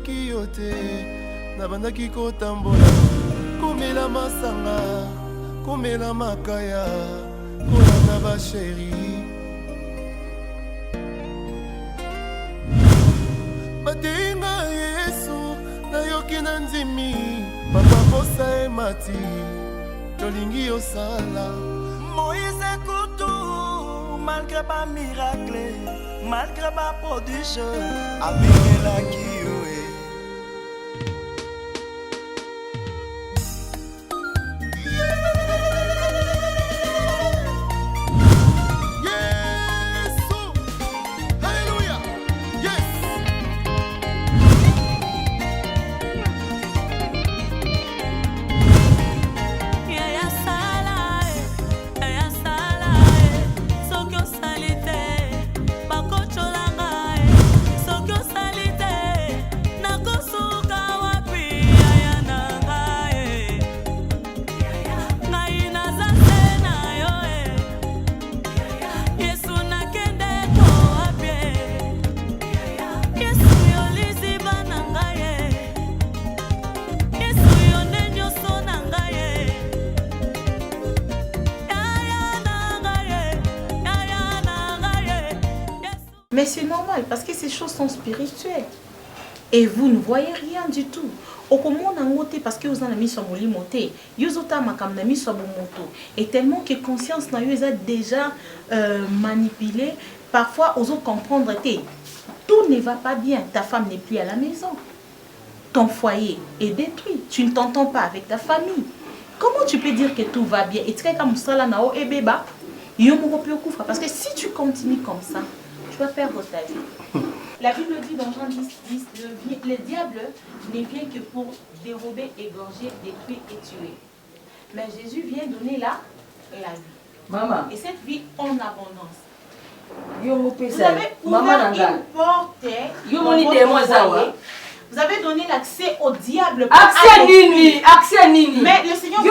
namonaki yo te nabandaki kotambola komela masanga komela makaya kolanda basheri bateinga Yesu nayoki na ndimi papa posa emati tolingi yosala Moïse Koutou malgré pas miracle malgré pas prodige abingelaki yo Mais c'est normal parce que ces choses sont spirituelles. Et vous ne voyez rien du tout. Au comment on a monté parce que vous en avez mis sur mon limoté. Vous avez mis sur mon moto. Et tellement que conscience n'a eu déjà manipulé. Parfois, aux autres comprendre que tout ne va pas bien. Ta femme n'est plus à la maison. Ton foyer est détruit. Tu ne t'entends pas avec ta famille. Comment tu peux dire que tout va bien? Et tu es comme ça là, nao et béba. Parce que si tu continues comme ça, tu vas perdre ta vie. La Bible dit dans Jean 10, le diable n'est bien que pour dérober, égorger, détruire et tuer. Mais Jésus vient donner la vie. Maman. Et cette vie en abondance. Vous avez ouvert une porte. Vous avez donné l'accès au diable. Accès Nini. Mais le Seigneur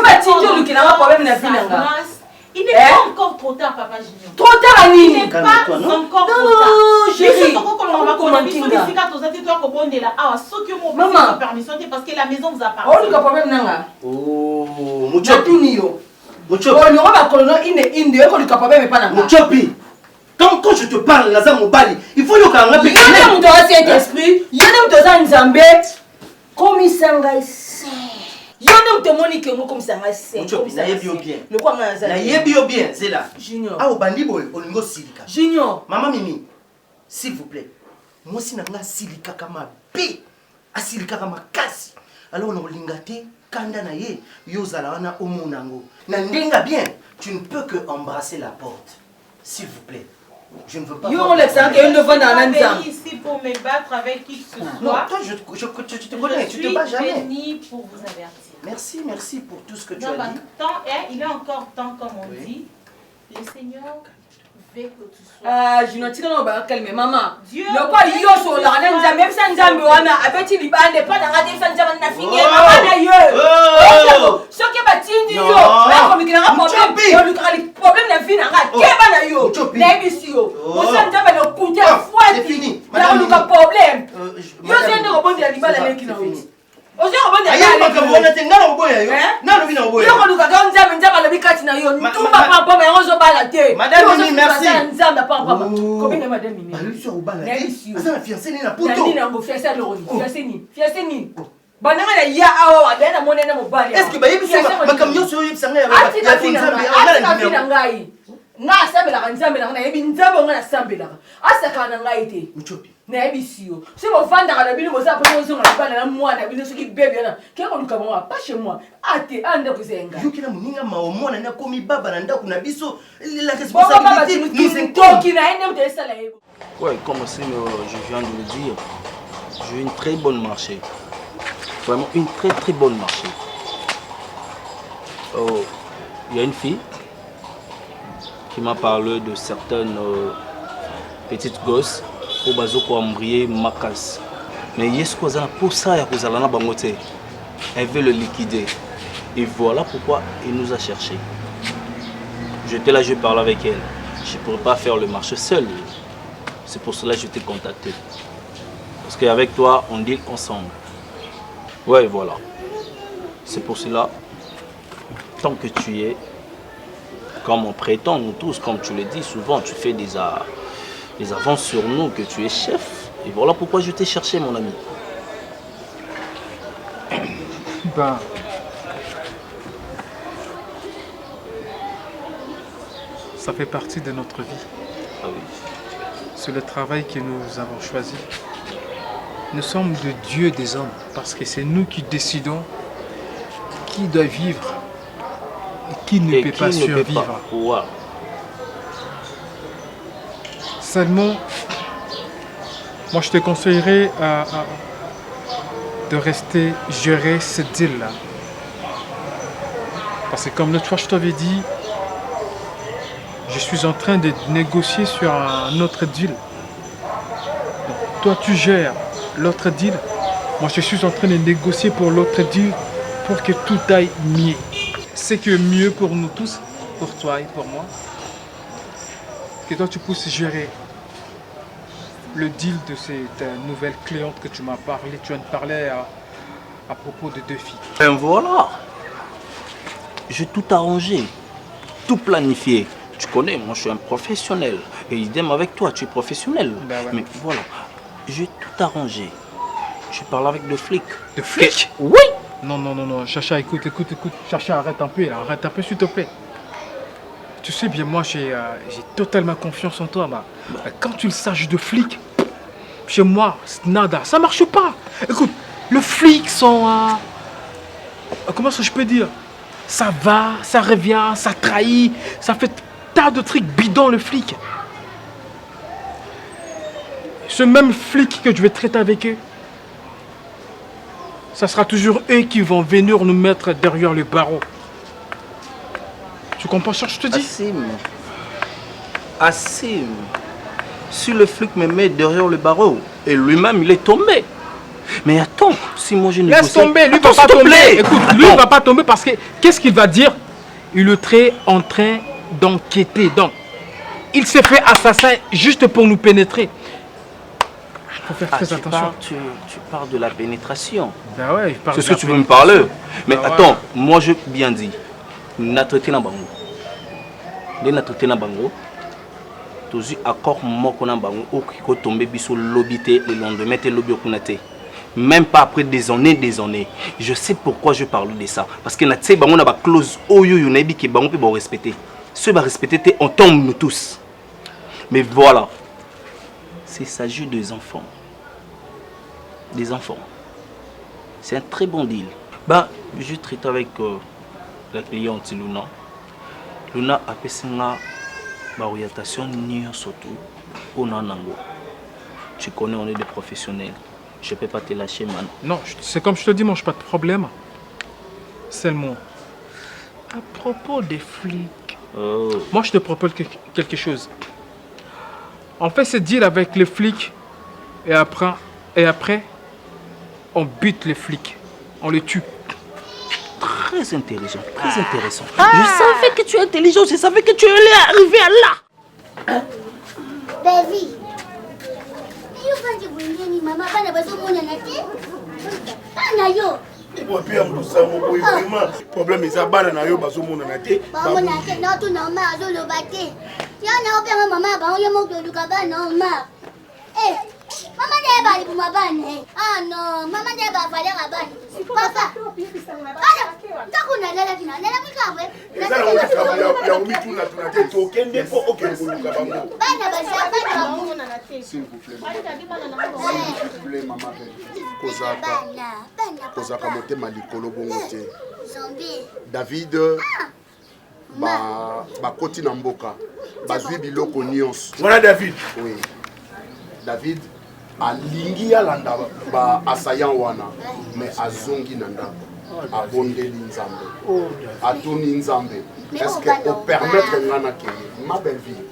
il n'est pas encore trop tard, Papa Junior. Trop tard, Nini. Il n'est pas encore trop tard. Non, chérie. Maman. Parce que la maison vous appartient. Oh, Muchopi. Muchopi. Quand je te parle, Lazare Mobali, il faut que tu aies un esprit. Junior. Maman Mimi, s'il vous plaît. Moi si nanga silika kama B, asilika kama kasi. Alors on lingate kanda na ye, yozala wana omonango. Na ndenga bien, tu ne peux que embrasser la porte. S'il vous plaît. Je ne veux pas. Ici pour me battre avec qui que ce soit. Non, toi je te connais, tu te bats jamais. Je suis bénie pour vous avertir. Merci pour tout ce que tu as dit. Il est encore temps, comme on dit. Le Seigneur veut que tu sois. Ah, je ne sais pas calmer maman. Dieu. Le quoi yo sur la même sans jamais wana abeti libande pas dans la défense na finir maman d'ailleurs. Ce qui va tindi yo, ba comme qu'il a problème na vie na keba na yo. Na bisi yo. Mo sans jamais le coûter foi. C'est fini. Madame, il y a un problème. Yo c'est de rebondir la libale avec na oui. Ozo rebondir la Madame, merci. Si vous vendez à la ville, vous avez besoin de la moi, la ville, ce qui bébé, qui est pas chez moi. Ate, ande kuzenga. Yuki na muninga maomona na komi baba na ndako na biso la responsabilité nous incombe. Ouais, comme je viens de le dire, j'ai une très bonne marché. Vraiment une très bonne marché. Oh, il y a une fille qui m'a parlé de certaines petites gosses pour bazoko embryer makas. Mais yes kozana pour ça ya kozala na bangote. Elle veut le liquider. Et voilà pourquoi il nous a cherché. J'étais là, je parlais avec elle. Je ne pourrais pas faire le marché seul. C'est pour cela que je t'ai contacté. Parce qu'avec toi, on deal ensemble. Ouais, voilà. C'est pour cela, tant que tu es, comme on prétend, nous tous, comme tu le dis souvent, tu fais des avances sur nous, que tu es chef. Et voilà pourquoi je t'ai cherché, mon ami. Ben, ça fait partie de notre vie. Ah oui. C'est le travail que nous avons choisi. Nous sommes de Dieu des hommes parce que c'est nous qui décidons qui doit vivre et qui ne peut pas survivre. Wow. Seulement, moi je te conseillerais de rester gérer cette deal-là. Parce que comme l'autre fois je t'avais dit, je suis en train de négocier sur un autre deal. Donc, toi tu gères l'autre deal. Moi je suis en train de négocier pour l'autre deal pour que tout aille mieux. C'est que mieux pour nous tous, pour toi et pour moi, que toi tu puisses gérer le deal de cette nouvelle cliente que tu m'as parlé. Tu viens de parler à propos de 2 filles. Ben voilà. J'ai tout arrangé, tout planifié. Tu connais, moi je suis un professionnel. Et idem avec toi, tu es professionnel. Ben ouais. Mais voilà, j'ai tout arrangé. Je parle avec le flic. De flic? Oui. Non. Chacha, écoute. Chacha, arrête un peu là. Arrête un peu, s'il te plaît. Tu sais bien, moi, j'ai totalement confiance en toi. Bah. Quand tu le saches de flic, chez moi, nada. Ça marche pas. Écoute, le flic sont... comment ça je peux dire? Ça va, ça revient, ça trahit, ça fait tas de trucs bidons, le flic. Ce même flic que je vais traiter avec eux, ça sera toujours eux qui vont venir nous mettre derrière le barreau. Tu comprends ce que je te dis? Assim. Si le flic me met derrière le barreau, et lui-même il est tombé. Mais attends, si moi je négocie... Laisse tomber, lui va pas tomber. Écoute, lui va pas tomber parce que qu'est-ce qu'il va dire? Il est en train d'enquêter. Donc, il s'est fait assassin juste pour nous pénétrer. Il faut faire très attention. Tu parles de la pénétration. Ben ouais, il parle. C'est ce que tu veux me parler. Mais Ben attends, ouais. moi je bien dit. N'a traité na bango. Dès n'a traité na bango. Tous accord moko na bango au qui ko tomber biso lobité le lendemain te lobi okunate. Même pas après des années. Je sais pourquoi je parle de ça. Parce que na tse bango na ba clause oyo yo na bi ki bango pe ba respecter. Ceux ba respecter on tombe nous tous. Mais voilà. C'est s'agit des enfants. Des enfants. C'est un très bon deal. Bah, je traite avec la cliente Luna. Luna a fait une orientation surtout pour Nanango. Tu connais, on est des professionnels. Je ne peux pas te lâcher, man. Non, c'est comme je te dis, moi, je n'ai pas de problème. Seulement, à propos des flics, moi, je te propose quelque chose. On fait ce deal avec les flics et après, on bute les flics. On les tue. Très intelligent, très intéressant. Je savais que tu es intelligent, je savais que tu allais arriver à là. David, maman, problème eza bana na yo bazomonana te Maman n'est pas pour ma banne. Ah non, maman n'est pas valeur à banne. Papa. Tant qu'on a la finale, elle a David bakoti na mboka bazwi biloko nyonso. Voilà David. Oui. David alingi alanda ba assaillant wana mais azongi na ndako abondeli nzambe atuni nzambe. Est-ce que pour permettre ngana ke ma belle vie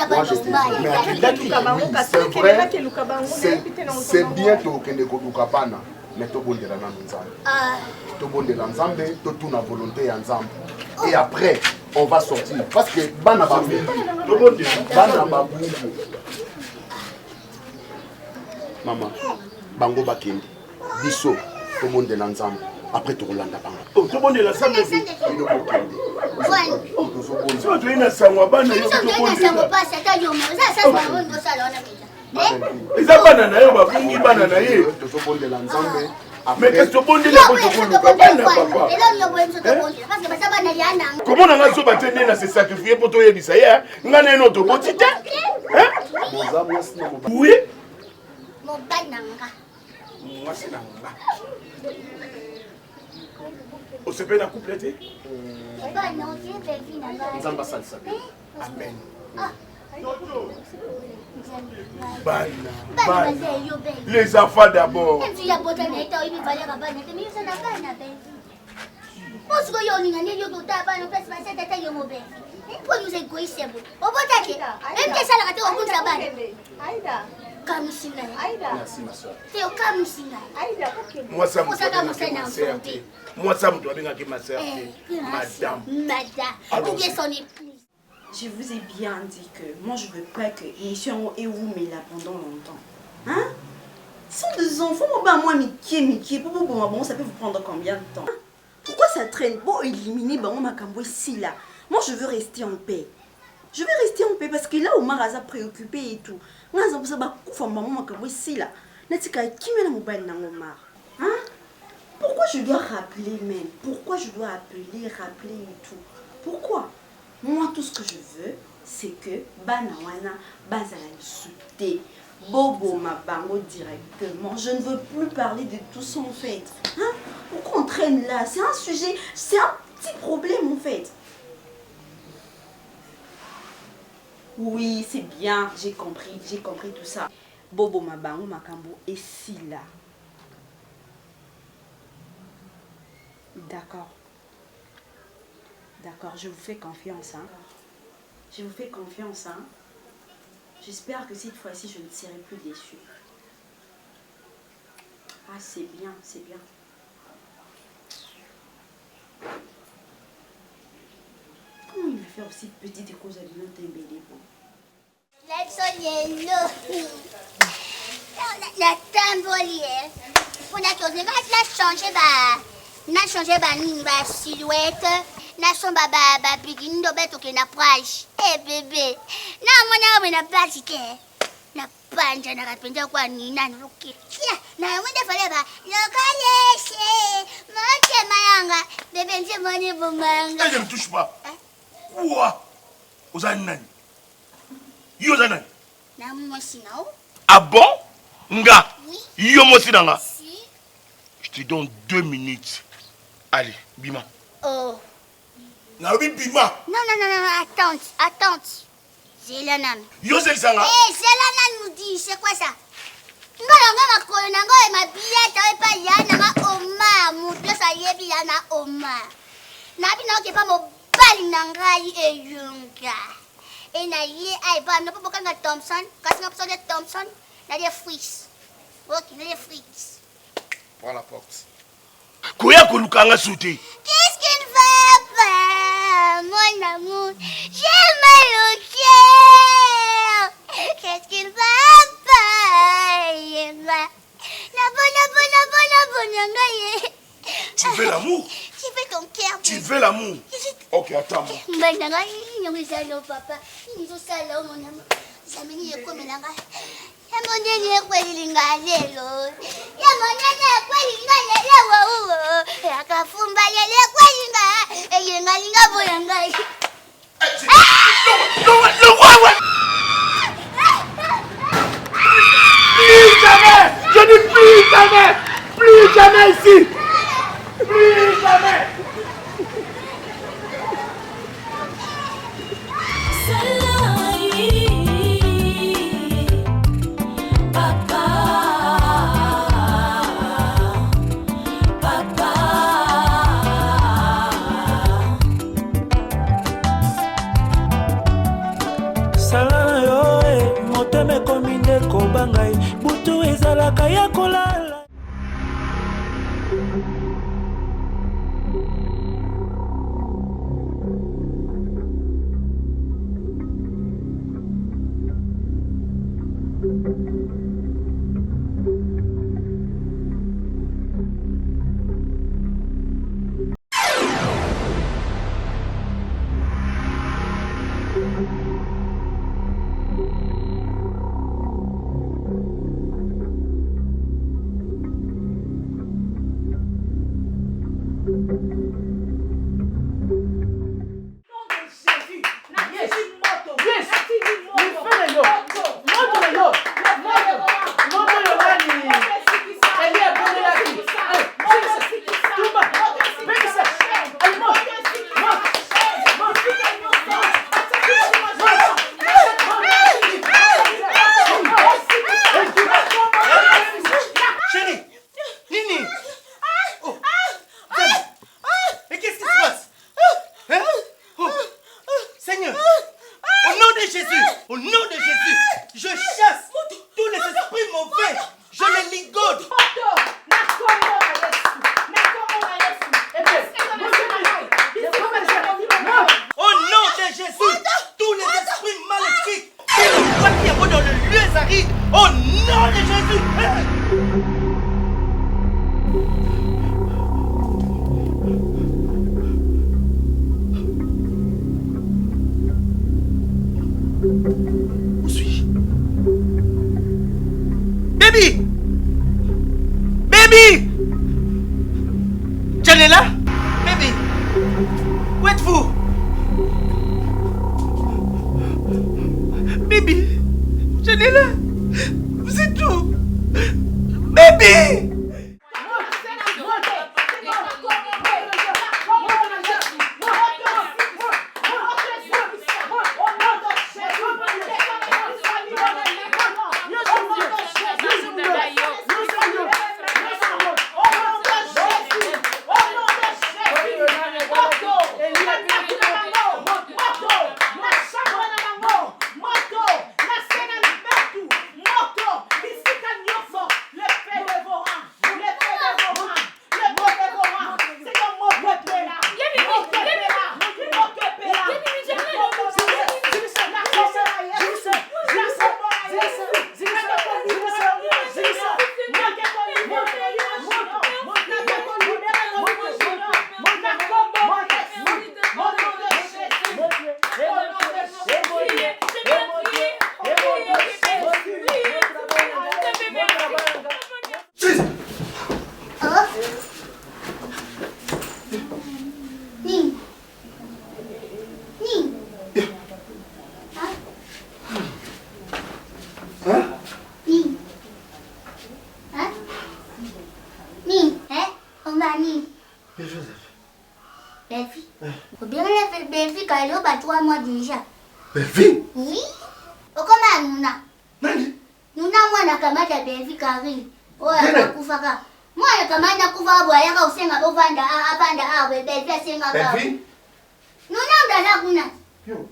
moi je te dis mais c'est bien to kende ko duka bana mais to bondela na nzambe to bondela nzambe to tuna volonté ya nzambe et après on va sortir parce que bana ba to bondela bana ba bungu. Maman, bango bakende. Biso, tout le monde est ensemble. Après, tout le monde est ensemble. Tout le monde est ensemble. Mais qu'est-ce que tu dis là? Comment on a se sacrifier pour toi? Oui. On se fait la compléter. Amen. Les enfants d'abord. Moi ça me doit bien ma sœur. Madame. Je vous ai bien dit que moi je veux pas que l'émission et vous mais là pendant longtemps. Hein? Ce sont des enfants, moi Mickey, bon, ça peut vous prendre combien de temps? Pourquoi ça traîne? Bon, éliminer, bon, ma cambo ici là. Moi je veux rester en paix. Je veux rester en paix parce que là, Omar a préoccupé et tout. Moi, je veux ici là. Hein? Pourquoi je dois rappeler même? Pourquoi je dois rappeler et tout? Pourquoi? Moi, tout ce que je veux, c'est que Banawana, Bazala sauter, Bobo Mabango directement. Je ne veux plus parler de tout ça en fait. Hein? Pourquoi on traîne là? C'est un sujet, c'est un petit problème en fait. Oui, c'est bien, j'ai compris tout ça. Bobo Mabango Makambo est si là. D'accord. D'accord, je vous fais confiance. Hein. Je vous fais confiance. Hein. J'espère que cette fois-ci, je ne serai plus déçue. Ah, c'est bien, c'est bien. Comment il va faire aussi petite cause à l'autre embellé? La tambolière. On a changé la silhouette. Na somba ba bigini ndo beto ke na plage. Eh bébé. Na mwana na plage ke. Na panja na kapenda kwa nina nuki. Kia, na mwende fale ba. Lokaleshe. Moke mayanga. Bébé nje moni bumanga. Je ne touche pas. Quoi? Ozani nani? Yo zani? Na mmosi nao. Ah bon? Nga. Oui. Yo mosi nanga. Si. Je te donne 2 minutes. Allez, bima. Oh. Na bima. Non, attends. Zélanam. Yo Zélisanga. Eh, Zélanam nous dit, c'est quoi ça? Nga makolo nango e mabillete e pa yana nga oma, mutu sa yebi yana oma. Na bi na ke pa mo bali nangai e yunga. E na ye ai ba no popo kanga Thompson, kasi nga poso de Thompson, na de Fritz. OK, na de Fritz. Prends la porte. Koya kolukanga sauter. Qu'est-ce qu'il va pas, mon amour? J'ai mal au cœur. Qu'est-ce qu'il va pas? Tu veux l'amour? Tu veux ton cœur? Tu veux l'amour? Ok, attends-moi. Papa. Plus jamais! Je dis plus jamais! Plus jamais ici! Plus jamais! butu ezalaka ya kolala. Farid. Au nom de Jésus. Où suis-je? Baby! Baby! Janela? Baby! Où êtes-vous? Baby! Janela! Vous êtes où? Baby! Belfi? Oui. Okoma Nuna. Nani? Nuna mwana kamata Belfi kari. Oya nakufaka. Mwana kamata kufa bwa yaka usenga bovanda abanda awe Belfi asenga ka. Belfi? Nuna ndala kuna. Yo.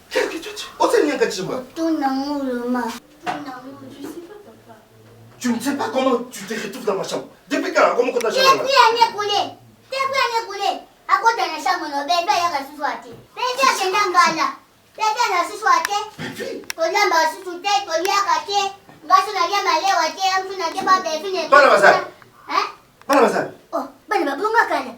Qu'est-ce que tu dis? Ose nyanga chima. Tuna muluma. Je sais pas, papa. Tu ne sais pas comment tu te retrouves dans ma chambre. Depuis quand? Comment tu as chambre? Depuis année coulée. Akota na chambre no Belfi yaka suswati. Belfi akenda ngala. Belfi na suswati. Belfi? Olamba susute koliaka te. Ngaso na ya malewa te amfu na ke ba Belfi ne. Bana bazali. Hein? Bana bazali. Oh, bana babunga kala.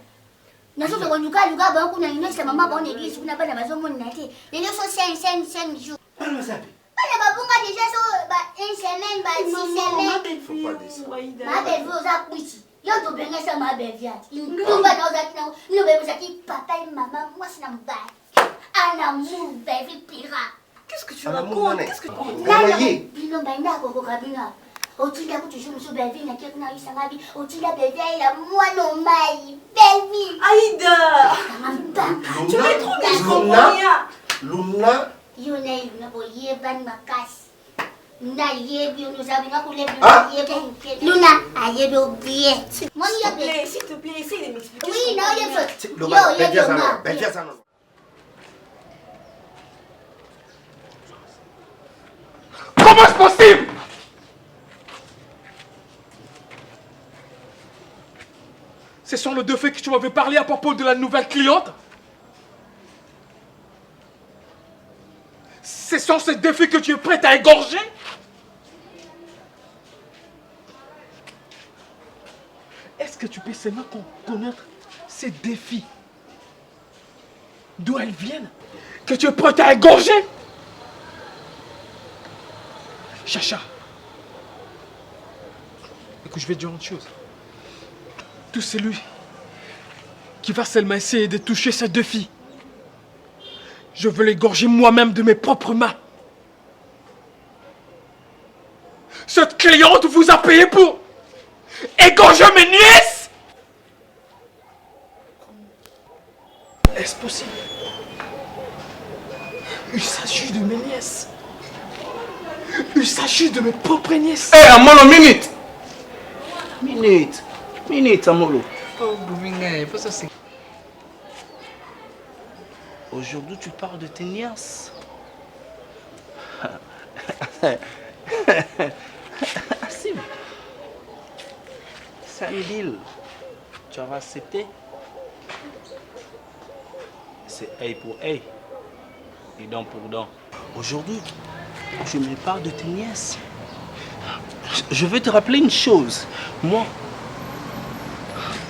Naso to konuka luka ba kuna inesha mama ba on église kuna bana bazomo na te. Lelo so 5 jours. Bana bazali. Bana babunga déjà so ba une semaine ba 6 semaines. Faut pas dire ça. Ma Belfi oza kuichi. Yo to benga sa ma Belfi ati. Ngumba na oza kina. Yo bebe zaki papa et maman moi sina mbaya. Un amour Belfi pira. Qu'est-ce que tu racontes? Qu'est-ce que tu Nana bino baina ko kabina. Otinda kutushumu so Belfi na kek na isanga bi. Otinda Belfi ila mwana mai. Belfi. Aïda! Tu es trop bien, je comprends rien. Luna. Yo na Luna bo yeban makasi. Luna yebi ono zabi na kule Luna ayebi obie. Mon yebi. S'il te plaît, essaye de m'expliquer. Oui, non, yebi. Yo, Belfi asana. Belfi asana. Comment est-ce possible? Ce sont les deux faits que tu m'avais parlé à propos de la nouvelle cliente? Ce sont ces deux filles que tu es prête à égorger? Est-ce que tu peux seulement connaître ces défis? D'où elles viennent? Que tu es prête à égorger? Chacha. Écoute, je vais te dire une chose. Tout celui qui va seulement essayer de toucher ces deux filles, je veux l'égorger moi-même de mes propres mains. Cette cliente vous a payé pour égorger mes nièces? Est-ce possible? Il s'agit de mes nièces. Il s'agit de mes propres nièces. Hé, Amolo, minute! Minute, Amolo. Oh, Bouvinga, il faut ça c'est. Aujourd'hui, tu parles de tes nièces. Sim. C'est un deal. Tu vas accepter. C'est œil pour œil et dent pour dent. Aujourd'hui, tu me parles de tes nièces. Je veux te rappeler une chose. Moi,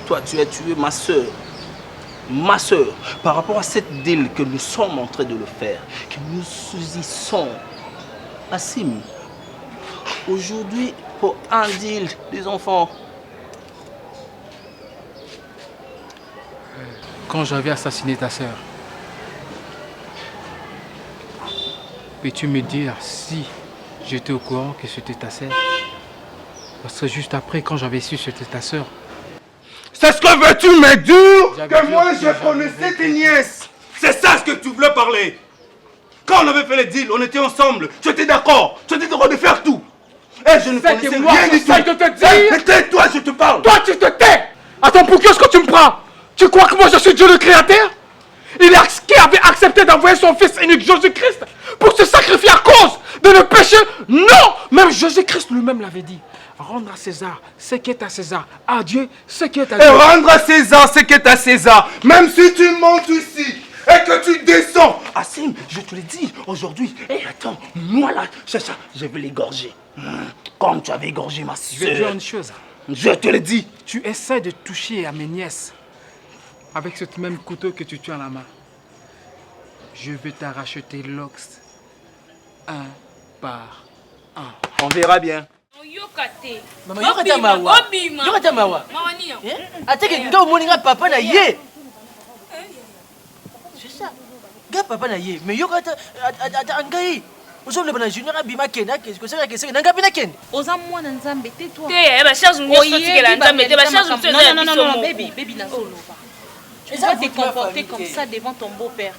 toi, tu as tué ma soeur. Ma soeur, par rapport à cette deal que nous sommes en train de le faire, que nous saisissons. Assim, aujourd'hui, pour un deal des enfants. Quand j'avais assassiné ta sœur, peux-tu me dire si j'étais au courant que c'était ta sœur? Parce que juste après, quand j'avais su que c'était ta sœur. C'est ce que veux-tu me dire? Que moi je connaissais tes nièces. C'est ça ce que tu voulais parler. Quand on avait fait le deal, on était ensemble. Tu étais d'accord. Tu étais d'accord de faire tout. Et je ne connaissais rien du tout. J'essaie de te dire. Tais-toi, je te parle. Toi, tu te tais. Attends, pour qu'est-ce que tu me prends? Tu crois que moi je suis Dieu le Créateur? Il est qui avait accepté d'envoyer son fils unique Jésus-Christ pour se sacrifier à cause de nos péchés? Non! Même Jésus-Christ lui-même l'avait dit. Rendre à César ce qui est à César. À Dieu ce qui est à Dieu. Et rendre à César ce qui est à César. Même si tu montes ici et que tu descends. Assim, je te l'ai dit aujourd'hui. Et attends, moi là, c'est ça, je vais l'égorger. Comme tu avais égorgé ma soeur. Je vais te dire une chose. Je te l'ai dit. Tu essaies de toucher à mes nièces avec ce même couteau que tu tiens à la main. Je vais t'arracher tes locks un par un. On verra bien. Maman, yokata mawa. Yokata mawa. Ateke nga omoni nga papa na ye. C'est ça. Nga papa na ye. Mais yokata ngai. Aujourd'hui le junior abima kena que c'est ça que c'est nanga bina ken. Oza mwana nzambe tais-toi. Te ba charge nous sorti la nzambe, te ba charge nous non, baby na solo ba. Tu dois te comporter comme ça devant ton beau-père.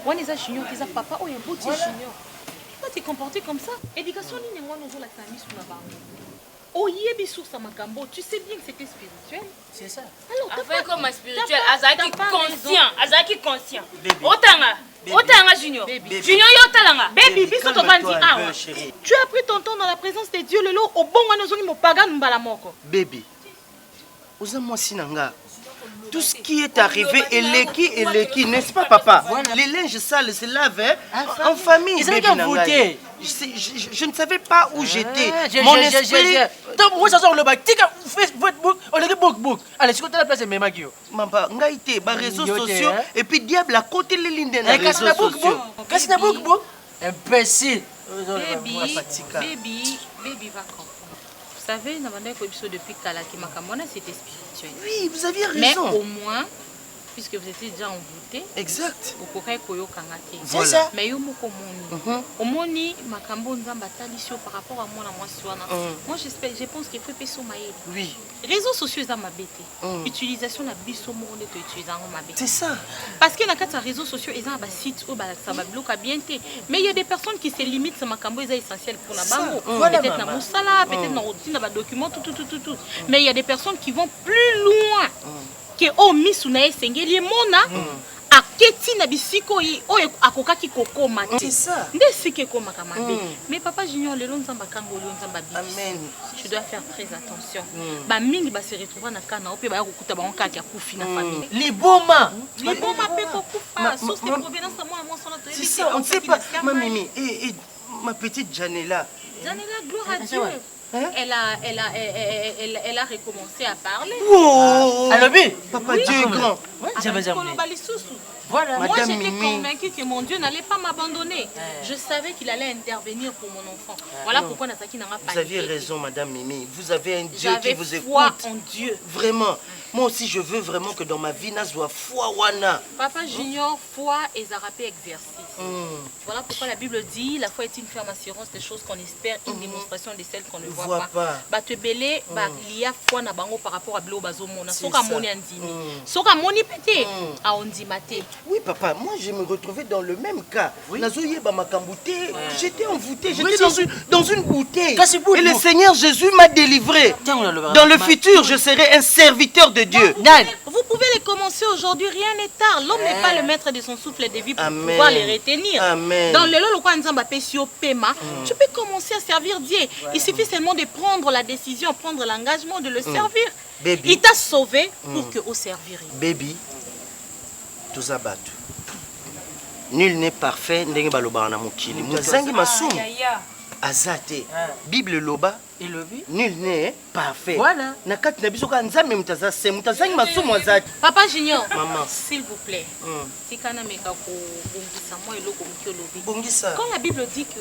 On est à junior, tu as papa ou un beau junior. Tu dois te comporter comme ça. Éducation ni ngwana ozo la sami sur la banque. Oyebi sur sa makambo, tu sais bien que c'était spirituel. C'est ça. Alors, enfin comme spirituel, azaki conscient. Otanga Junior. Junior yotalanga. Baby, biso to bandi awa. Tu as pris ton temps dans la présence de Dieu lelo au bon wana zongi mopaga mbala moko. Baby. Oza mwasi nanga. Tout ce qui est arrivé, Eleki, n'est-ce pas, papa? Les linges sales se lavent en famille. Ils ont voté. Je ne savais pas où j'étais. Mon esprit... Moi, ça sort le bac. Tika, Facebook, on est book. Allez, si tu as la place, c'est Magio. Mamba, ngaïté, les réseaux sociaux. Et puis, diable, à côté les lignes des réseaux sociaux. Qu'est-ce que c'est book? Imbécile. Baby, va comprendre. Vous savez, depuis Kalaki Makamona, c'était spirituel. Oui, vous aviez raison. Mais au moins, puisque vous étiez déjà envoûté. Exact. Vous pourrez koyo kangate. C'est ça. Mais yo moko moni. Omoni makambo nzamba talisio par rapport à moi na moi swana. Moi je pense qu'il faut peso maïe. Oui. Réseaux sociaux za mabete. Utilisation na biso mo on est utilisant mabete. C'est ça. Parce que na kata réseaux sociaux ils ont ba site ou ba ça ba bloquer bien té. Mais il y a des personnes qui se limitent sur makambo est essentiel pour la bango. Peut-être na musala, peut-être na routine na ba document tout. Mais il y a des personnes qui vont plus loin. Que o misuna esengeli mona aketi na bisiko yi o akokaki kokoma. C'est ça. Ndesike koma kamabe. Mais papa Junior lelo nzamba kango lelo nzamba bi. Amen. Tu dois faire très attention. Ba mingi ba se retrouver na kana ope ba ya kokuta ba onka ya kufi na famille. Liboma pe kokufa. Source de provenance à moi son autre. C'est ça, on ne sait pas. Ma Mimi et ma petite Janela. Janela, gloire à Dieu. Elle a recommencé à parler. Oh, alors oui, papa Dieu est grand. Voilà, moi j'étais convaincue que mon Dieu n'allait pas m'abandonner. Je savais qu'il allait intervenir pour mon enfant. Voilà pourquoi Nataki n'a pas. Vous aviez raison, Madame Mimi. Vous avez un Dieu qui vous écoute. Foi en Dieu. Vraiment. Moi aussi, je veux vraiment que dans ma vie, na soit foi wana. Papa Junior, foi et zarapé exercice. Voilà pourquoi la Bible dit la foi est une ferme assurance des choses qu'on espère, une démonstration de celles qu'on ne voit pas. Bah te belé, bah il y a foi na bango par rapport à blo bazo mona. Soka moni andimi. Soka moni pété. A ondi maté. Oui, papa, moi je me retrouvais dans le même cas. Nazoye ba makambouté, j'étais envoûté, j'étais dans une bouteille. Et le Seigneur Jésus m'a délivré. Dans le futur, je serai un serviteur de Dieu. Vous pouvez les commencer aujourd'hui, rien n'est tard. L'homme n'est pas le maître de son souffle de vie pour pouvoir les retenir. Amen. Dans le lot, tu peux commencer à servir Dieu. Il suffit seulement de prendre la décision, prendre l'engagement de le servir. Baby. Il t'a sauvé pour que vous serviriez. Baby, tous abattus. Nul n'est parfait, ndenge balobana mokili. Muzangi masumu. azate. Bible loba. Elobi. Nul n'est parfait. Voilà. Nakati na biso ka nzambe mutazase mutazangi masumu azate. Papa Junior. Maman. S'il vous plaît. Tikana meka ko bongisa moi eloko mki olobi. Bongisa. Quand la Bible dit que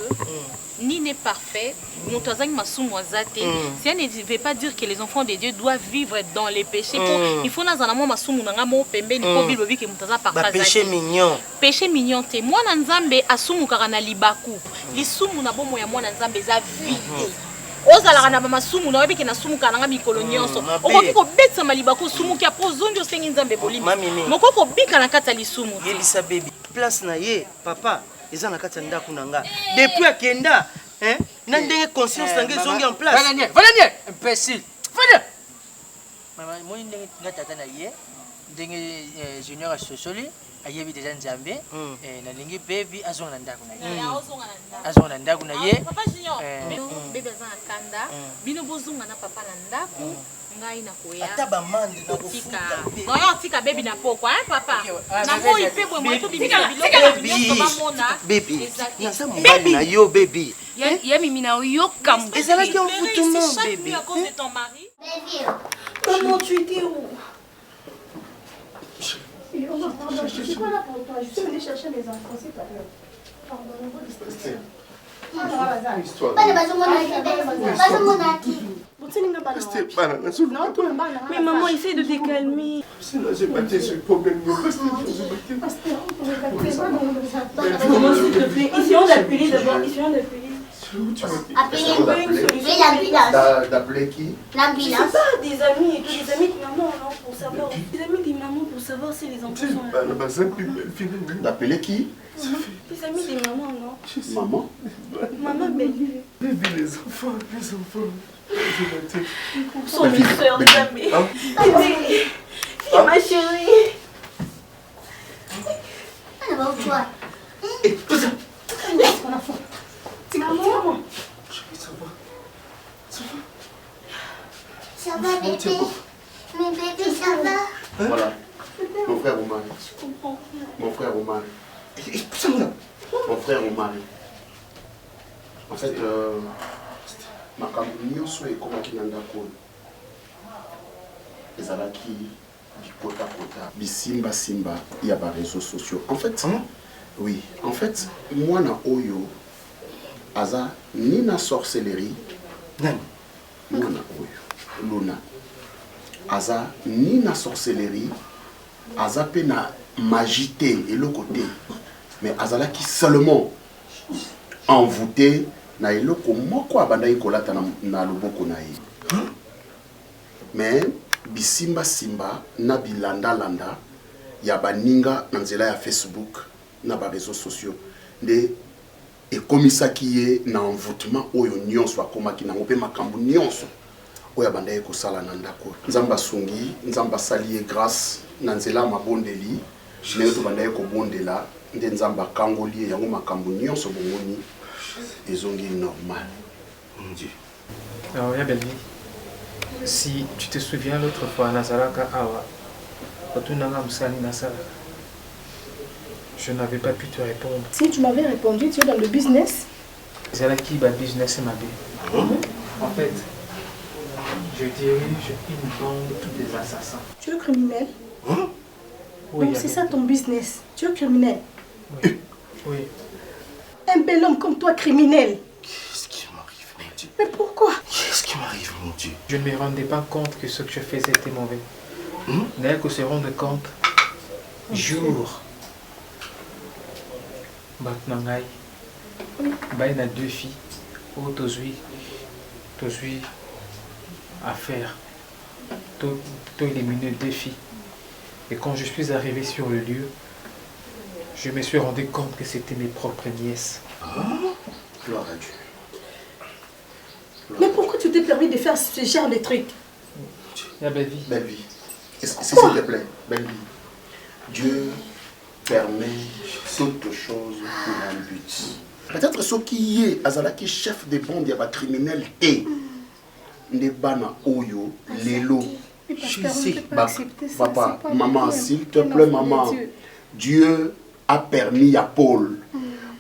ni n'est parfait, mutazangi masumu azate, ça ne veut pas dire que les enfants de Dieu doivent vivre dans les péchés. Il faut nazana mo masumu nanga mo pembeni ko Bible bi ke mutaza partager. Péché mignon. Péché mignon te. Moi na nzambe asumu kaka na libaku. Lisumu na bomo ya moi na nzambe za vide. Ozalaka na masumu na webiki na sumu kananga mikolo nyonso. Okoki ko betsa malibako sumu ki apo zonjo sengi nzambe bolimi. Moko ko bika na kata lisumu. Yebisa baby. Place na ye papa eza na kata ndako nanga. Depuis akenda, na ndenge conscience nanga zongi en place. Valanier, imbécile. Valanier. Maman, moi ndenge ngata na ye, ndenge junior a sosoli. Ayebi déjà nzambe na lingi baby azonga ndako na ye azonga ndako na ye papa Junior bébé azana kanda bino bozunga na papa na ndako ngai na koya ata ba mandi na kofuta ngoyo tika baby na poko papa na moi pe boy moi to bibi biloko baby naza mobali na yo baby ya mimi na yo kam ezalaki en foutement baby à cause de ton mari Maman, tu étais où? Je suis pas là pour toi, je suis venue chercher les enfants, s'il te plaît. Pardon, mais maman, essaye de te calmer. J'ai battu ce problème. Maman, s'il te plaît, essayons d'appeler d'abord. Essayons d'appeler. D'appeler qui? L'ambulance. C'est pas des amis et tout, des amis de maman, non, pour savoir. Des amis de maman pour savoir si les enfants sont là. D'appeler qui? Des amis de maman, non? Maman? Maman, bébé. Bébé, les enfants. Sont mes soeurs jamais. Bébé, ma chérie. On va où toi? Maman. Ça va bébé? Mais bébé, ça va? Voilà. Mon frère Omar. Mon frère Omar. Mon frère Omar. En fait, ma campagne soit comme qui n'a pas les alaki du kota kota bisimba simba il y a des réseaux sociaux. En fait, oui. En fait, moi na oyo aza ni na sorcellerie nani moi na oyo luna aza ni na sorcellerie aza pe na magité et le côté mais azala qui seulement envoûté na eloko moko abanda ikolata na loboko na ye mais bisimba simba na bilanda landa ya baninga na nzela ya Facebook na ba réseaux sociaux nde ekomisaki ye na envoûtement oyo nyonso akomaki nango mpe makambo nyonso oyo abanda ye kosala na ndako nzambe asungi nzambe asali ye grâce na nzela ya mabondeli ndenge tobanda ye kobondela nde nzambe akangoli ye yango makambo nyonso bomoni ezongi normal. Mon Dieu. Alors, ya belle vie, si tu te souviens l'autre fois, Nazaraka Awa, je n'avais pas pu te répondre. Si tu m'avais répondu, tu es dans le business. C'est là qui va business et ma vie. En fait, je dirige une bande tous des assassins. Tu es criminel? Oui. Donc c'est ça ton business. Tu es criminel? Oui. Un bel homme comme toi, criminel. Qu'est-ce qui m'arrive, mon Dieu? Mais pourquoi? Qu'est-ce qui m'arrive, mon Dieu? Je ne me rendais pas compte que ce que je faisais était mauvais. D'ailleurs, que se rendre compte, jour. Batnangai. Il y a 2 filles. Oh, tozui à faire. Tout éliminer 2 filles. Et quand je suis arrivé sur le lieu, je me suis rendu compte que c'était mes propres nièces. Gloire à Dieu. Mais pourquoi tu t'es permis de faire ce genre de trucs? La belle vie. Belle vie. S'il te plaît, belle vie. Dieu permet toute chose pour un but. Peut-être ce qui est Azalaki chef de bande, il y a des criminels et les bana oyo, les lots. Papa, maman, s'il te plaît, maman. Dieu a permis à Paul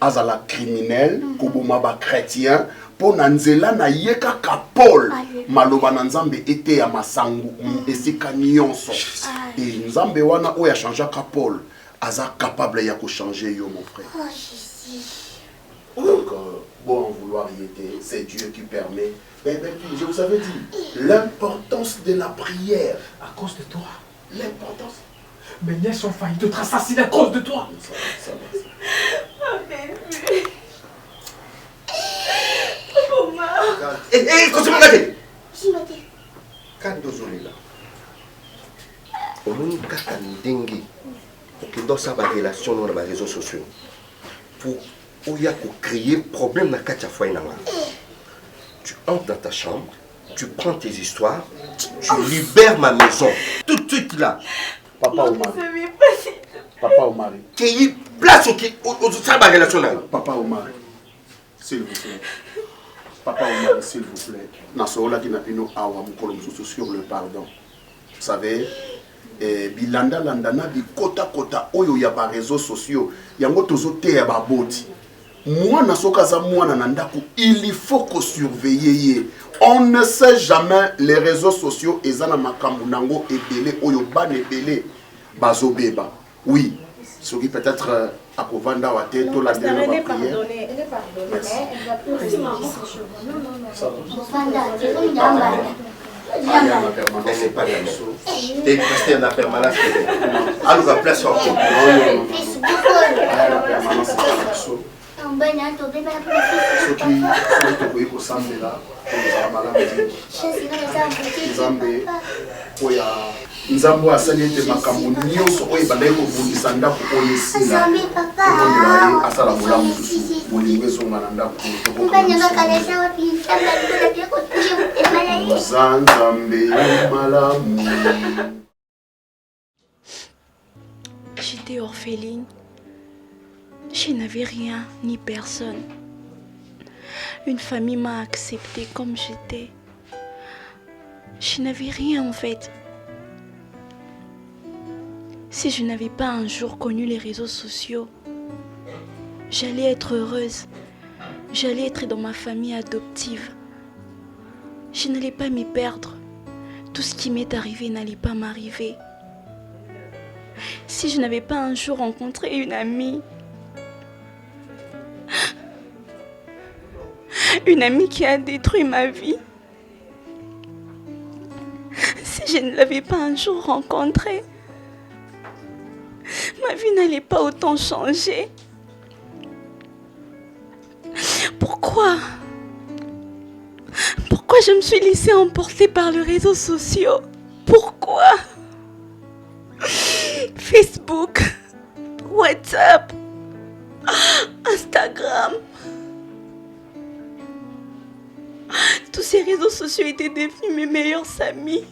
azala criminel koboma ba chrétien po na nzela na yeka ka Paul maloba na nzambe ete ya masangu esika nyonso et nzambe wana oya changer ka Paul aza capable ya ko changer yo mon frère. Donc bon en vouloir y était, c'est Dieu qui permet. Mais je vous avais dit l'importance de la prière à cause de toi. L'importance. Mes nièces ont failli te assassiner à cause de toi. Ça va. Oh bébé. Continue à regarder. Quand nous sommes là, on a une dingue pour que dans sa relation dans les réseaux sociaux, pour créer problème dans la foyer. Tu entres dans ta chambre, tu prends tes histoires, tu libères ma maison tout de suite là. Papa ou mari. Papa ou mari. Qui place au sa relation là. Papa ou mari. S'il vous plaît. Papa ou mari, s'il vous plaît. Nasola qui n'a pas nous awa sur le pardon. Vous savez, bilanda landana bi kota oyo ya ba réseaux sociaux. Yango tozote ya ba boti. Moi nasoka za mwana na ndako, il faut que surveiller. On ne sait jamais les réseaux sociaux ezana makambu nango ebele oyo ban ebele bazobeba. Oui, ce qui peut-être à Kovanda ou à Tête, la dernière prière. Elle est pardonnée, mais elle va plus rester ici chez moi. Non. Elle n'est pas là. Tu es resté en la permanence. Alors, la place en compte. Nzambo asali ete makambo nyonso oyo ebandaki kobundisa ndako oyo esila asala molamu molingo ezonga na ndako oza nzambe malamu. J'étais orpheline. Je n'avais rien ni personne. Une famille m'a acceptée comme j'étais. Je n'avais rien en fait. Si je n'avais pas un jour connu les réseaux sociaux, j'allais être heureuse. J'allais être dans ma famille adoptive. Je n'allais pas m'y perdre. Tout ce qui m'est arrivé n'allait pas m'arriver. Si je n'avais pas un jour rencontré une amie qui a détruit ma vie, si je ne l'avais pas un jour rencontrée, ma vie n'allait pas autant changer. Pourquoi je me suis laissée emporter par les réseaux sociaux? Pourquoi Facebook, WhatsApp, Instagram, tous ces réseaux sociaux étaient devenus mes meilleurs amis.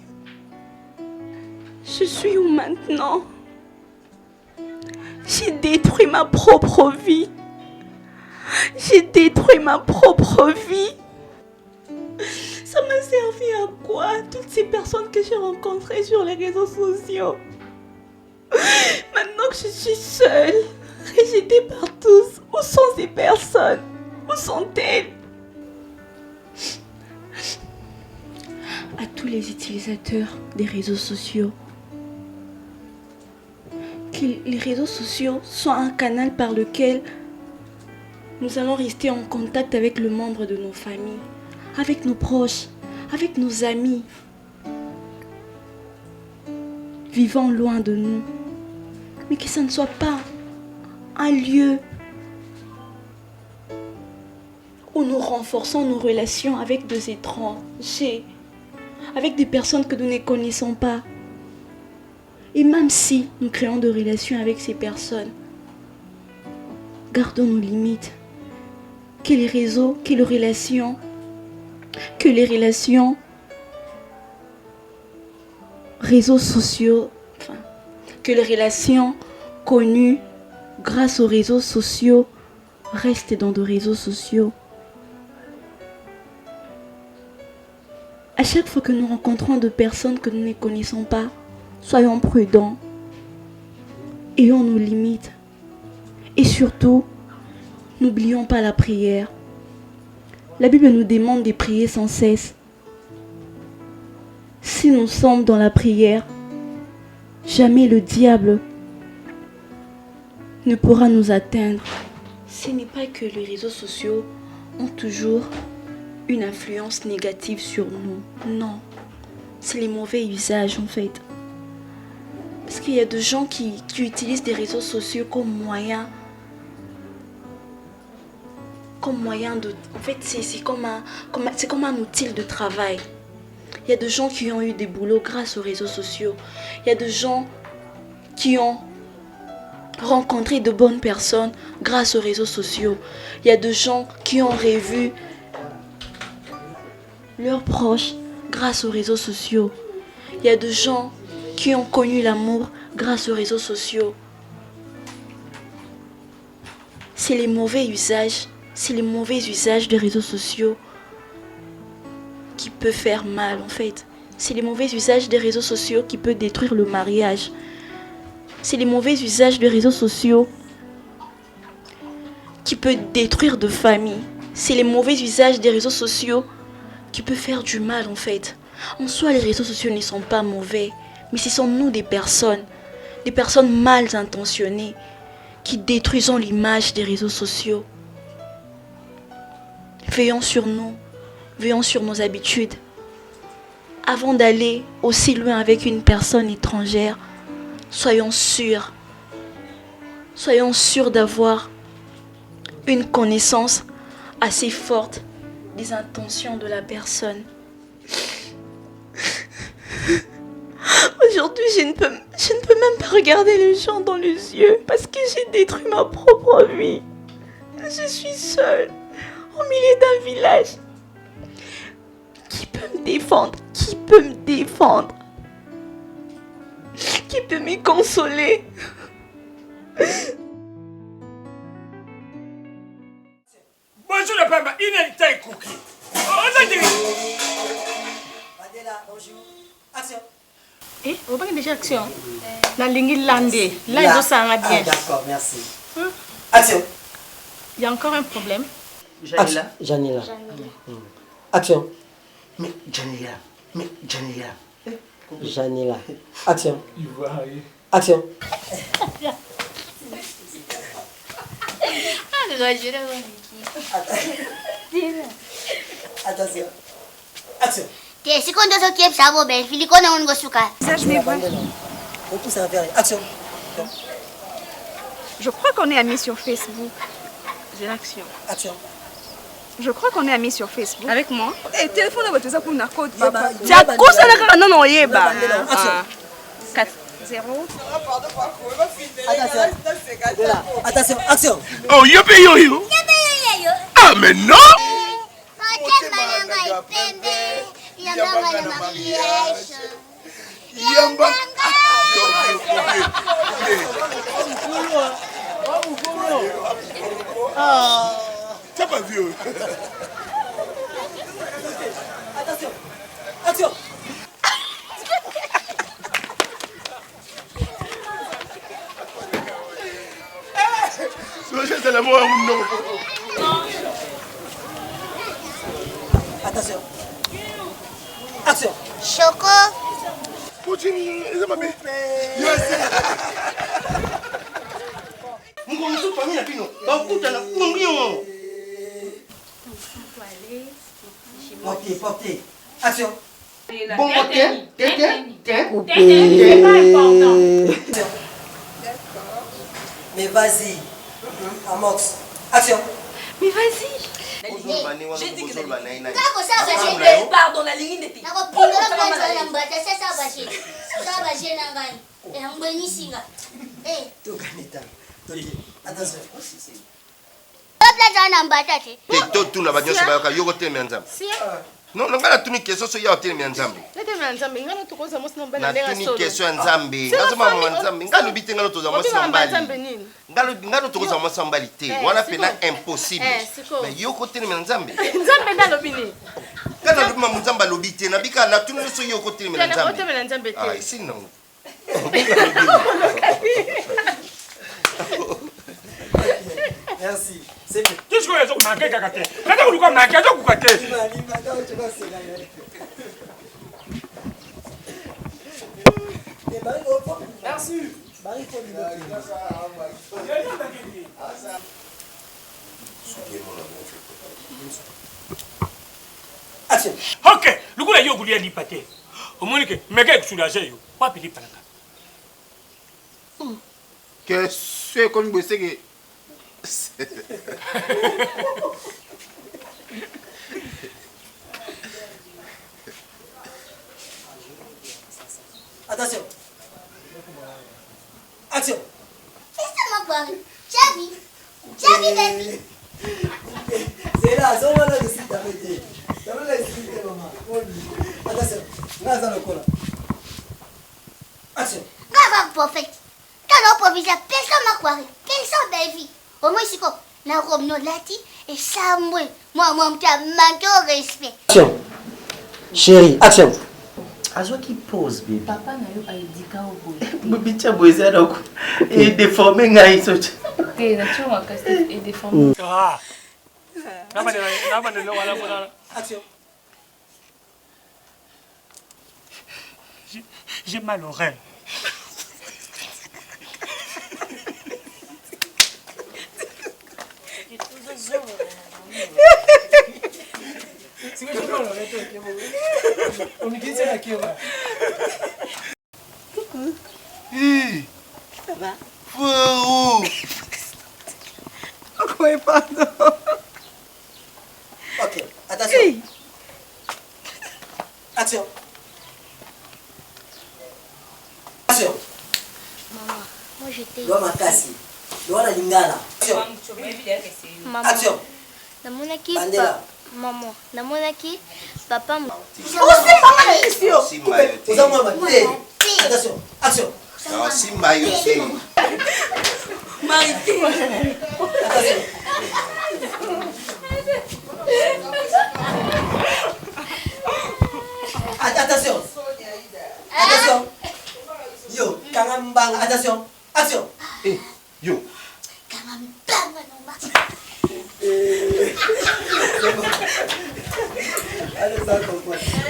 Je suis où maintenant? J'ai détruit ma propre vie. J'ai détruit ma propre vie. Ça m'a servi à quoi? Toutes ces personnes que j'ai rencontrées sur les réseaux sociaux. Maintenant que je suis seule, rejetée par tous, où sont ces personnes? Où sont-elles? À tous les utilisateurs des réseaux sociaux, que les réseaux sociaux soient un canal par lequel nous allons rester en contact avec le membre de nos familles, avec nos proches, avec nos amis, vivant loin de nous. Mais que ça ne soit pas un lieu où nous renforçons nos relations avec des étrangers, avec des personnes que nous ne connaissons pas. Et même si nous créons des relations avec ces personnes, gardons nos limites. Que les relations réseaux sociaux, que les relations connues grâce aux réseaux sociaux restent dans des réseaux sociaux. À chaque fois que nous rencontrons des personnes que nous ne connaissons pas, soyons prudents, ayons nos limites et surtout, N'oublions pas la prière. La Bible nous demande de prier sans cesse. Si nous sommes dans la prière, jamais le diable ne pourra nous atteindre. Ce n'est pas que les réseaux sociaux ont toujours une influence négative sur nous. Non, c'est les mauvais usages en fait. Parce qu'il y a des gens qui utilisent des réseaux sociaux comme moyen de... En fait, c'est comme un outil de travail. Il y a des gens qui ont eu des boulots grâce aux réseaux sociaux. Il y a des gens qui ont rencontré de bonnes personnes grâce aux réseaux sociaux. Il y a des gens qui ont revu leurs proches grâce aux réseaux sociaux. Il y a des gens qui ont connu l'amour grâce aux réseaux sociaux. C'est les mauvais usages des réseaux sociaux qui peut faire mal en fait. C'est les mauvais usages des réseaux sociaux qui peut détruire le mariage. C'est les mauvais usages des réseaux sociaux qui peut détruire de familles. C'est les mauvais usages des réseaux sociaux qui peut faire du mal en fait. En soi, les réseaux sociaux ne sont pas mauvais, mais ce sont nous des personnes mal intentionnées qui détruisons l'image des réseaux sociaux. Veillons sur nous, veillons sur nos habitudes. Avant d'aller aussi loin avec une personne étrangère, soyons sûrs d'avoir une connaissance assez forte des intentions de la personne. Aujourd'hui, je ne peux même pas regarder les gens dans les yeux parce que j'ai détruit ma propre vie. Je suis seule au milieu d'un village. Qui peut me défendre? Qui peut me défendre? Qui peut me consoler? Bonjour le papa, il est taille cookie. Mandela, bonjour. Action. Eh, on va déjà action. La ligne landée. Là, ils ont ça bien. Ah, d'accord, merci. Action. Il y a encore un problème. Janila. Action. Mais Janila. Janila. Action. Il va arriver. Action. Attention. Action. Secondo so che savo ben, filiko na ungo suka. Action. Je crois qu'on est amis sur Facebook. J'ai l'action. Action. Je crois qu'on est amis sur Facebook. Avec moi? Eh, téléphone à votre pour na code. Non, non, yeba. 4, 0. Attention, action. Oh, yo. Ah, mais non! T'as pas vu? Attention. Action. C'est l'amour. Attention. Action. Choco. Poutine, c'est ma belle. Portez. Action. Bon, c'est pas important. Mais vas-y. Amox. Action. Mais vas-y. J'ai dit que c'est Pardon, la ligne d'été. Attention. Tout na banyo se bayaka yoko te mianzambe. Non, nga na tuni question so ya hotel mianzambe. Na tuni question nzambe. Ngazoma mwanzambe. Ngalo bite ngalo toza mwasa mbali. Ngalo toza mwasa mbali te. Wana pena impossible. Mais yoko te mianzambe. Nzambe ndalo bini. Kana lubima mwanzamba lobite na bika na tuni so yoko te mianzambe. Ah, ici non. Merci. Qu'est-ce que les autres manquent à côté? Quand vous le manquez, vous côté. Merci. Ok, le coup là, il y a oublié d'y pâter. Au moins que mes gars soulagés, pas péter par là. Que ce qu'on veut c'est que Attention. Action. Laisse-moi voir. Javi. Javi, baby. C'est là, c'est là de suite avec toi. C'est là de suite, maman. Attention. Là, ça le colle. Action. Grave prophète. Quand on proviseur, personne m'a croire. Personne, baby. Au moins, c'est quoi? La robe non lati et ça, moi, tu as manqué au respect. Action. Chérie, action. Azwa qui pose, bébé. Papa n'a eu à éduquer au bout. Bébé, tu as besoin donc. Et déformer, ngaï, ça. Ok, nature, ma casse et déformer. Ah. Action. J'ai mal aux reins. C'est que je parle, on me dit c'est la qui va. Coucou. Ça va? Frérot. Pourquoi pardon? Ok, attention. Hey. Action. Action. Maman, moi je t'ai... Doa makasi. Doa na lingala. Action. Action. Namonaki Bandela. maman, namonaki papa. Attention. Action. Attention. Attention. Yo, Kangambang, attention. Action. Yo. Kangambang, non.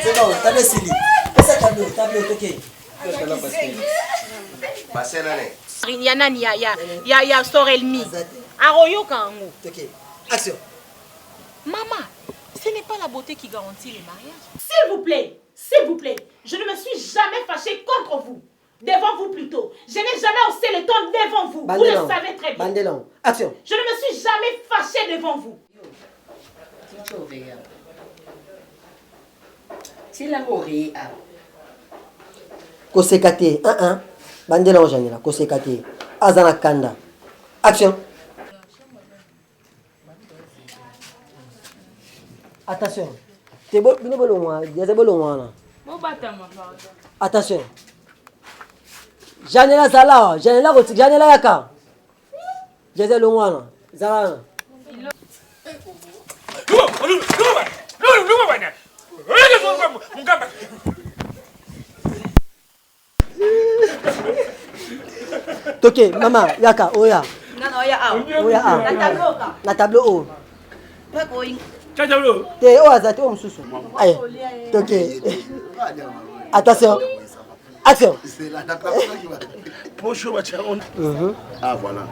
C'est bon, t'as le Sili. Fais ça tableau, ok. Passez l'année. Ya nani ya Sorelmi. Aroyoka ngo. Ok. Action. Maman, ce n'est pas la beauté qui garantit les mariages. S'il vous plaît, je ne me suis jamais fâchée contre vous. Devant vous plutôt. Je n'ai jamais haussé le ton devant vous. Vous le savez très bien. Bandelon, action. Je ne me suis jamais fâchée devant vous. Kosekate, 1-1. Bandelon, Janela. Kosekate. Azana Kanda. Action. Attention. T'es bon, il y a bon. Attention. Janela Zala. Janela Yaka. Jeze Longwana. Zala. Toke, maman, Yaka, Oya. Oya. Na tableau O. Te o azate o msusu. Allez. Toke. Attention. Action. Bonjour, ah, voilà.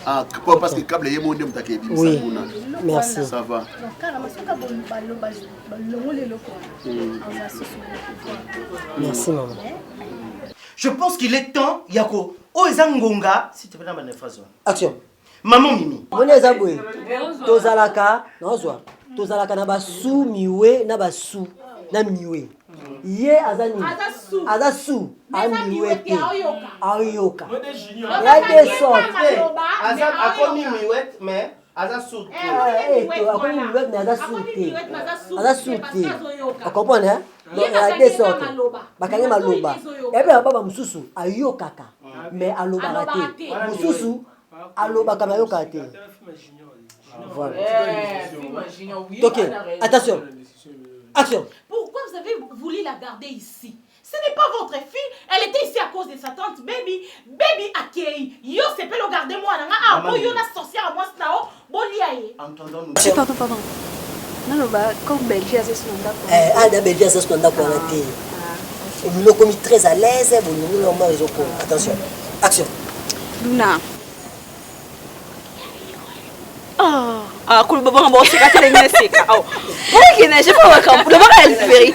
Ah, parce que câble est mon nom. Oui, merci. Ça va. Merci, maman. Je pense qu'il est temps, Yako. Oezangonga, si tu veux la phrase. Action. Maman Mimi. Mone zabwe. Tozalaka, nozwa. Tozalaka na basu miwe na basu na miwe. Ye azani. Azasu. Amiwe te. Ayoka. Ya de sorte. Azam akomi miwet mais azasu. Akomi miwet mais azasu te. Azasu te. Tu comprends hein? Donc il y a des sortes. Bakanye maloba. Et puis baba mususu ayokaka mais aloba raté. Mususu aloba kama yoka te. Voilà. Ok, attention. Action. Pourquoi vous avez voulu la garder ici? Ce n'est pas votre fille. Elle était ici à cause de sa tante Baby. Baby accueille. Yo, c'est pas le garder moi. Ah, bon, yo, la sorcière à moi, c'est là. Bon, liaye. Pardon, pardon. Non, bah, comme Belgique, c'est son d'accord. Ah, la Belgique, c'est son d'accord. Vous l'avez commis très à l'aise. Vous l'avez raison. Attention. Action. Luna. Oh. Ah, cool, bon, bon, c'est quand elle est sec. Oh. Bon, qui n'est pas au camp. Le bon, elle est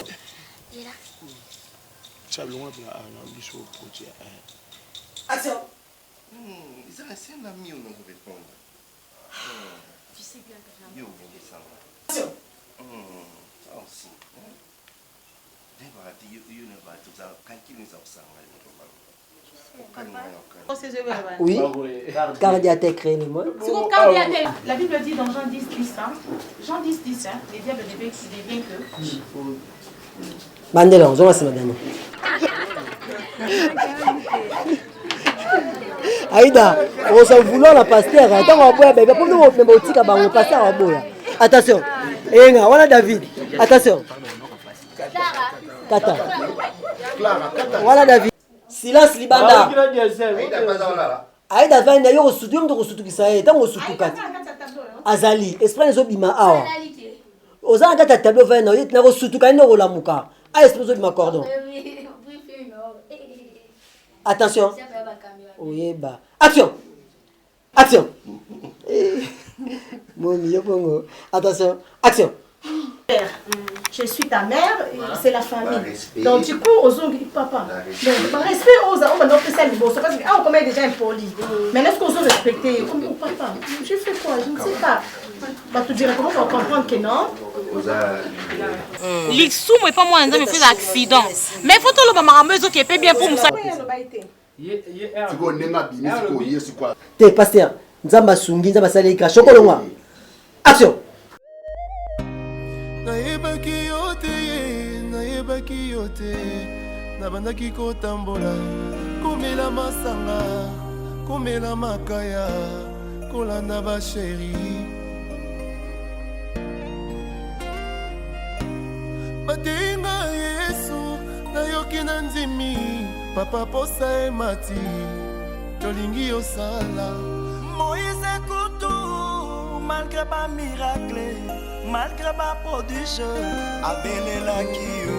Action. C'est un ami, on nous répond. Tu sais bien que j'ai un ami. Action. Aussi. Oui, cardiaque créé le monde. La Bible dit dans Jean 10, 10, hein? Jean 10, 10, hein? Les diables deviennent que. Mandela, on va se madame. Aïda, on s'en vouloir la pasteur. Attends, on va boire, bébé. Pour nous, on va boire, on va passer à boire. Attention. Et voilà David. Attention. Kata. Voilà David. Silence libanda. Aïda va ndayo osutu mto osutu kisaye tango osutu kati. Azali, esprit les obima awa. Oza ngata tableau va na yit na osutu ka ndo lamuka. A esprit obima cordon. Attention. Oui, bah. Action. Action. Mon mieux bongo. Attention. Action. Je suis ta mère, c'est la famille. Donc du coup, aux autres, papa. Donc, par respect aux autres, on va faire ça, parce que on est déjà impoli. Mais est-ce qu'on se respecter? Papa, je fais quoi? Je ne sais pas. Bah, tu dirais comment on va comprendre que non? L'issou, mais pas moi, on me fait accident. Mais il faut tout le monde qui est bien pour nous. T'es pasteur. Nzamba sungi, nzamba salika, chokolonga. Action. Nayebaki yo te nabandaki kotambola komela masanga komela makaya kolanda basheri batenga Yesu nayoki na ndimi papa posa emati tolingi yosala Moïse kutu malgré pas miracle malgré pas prodige abelelaki yo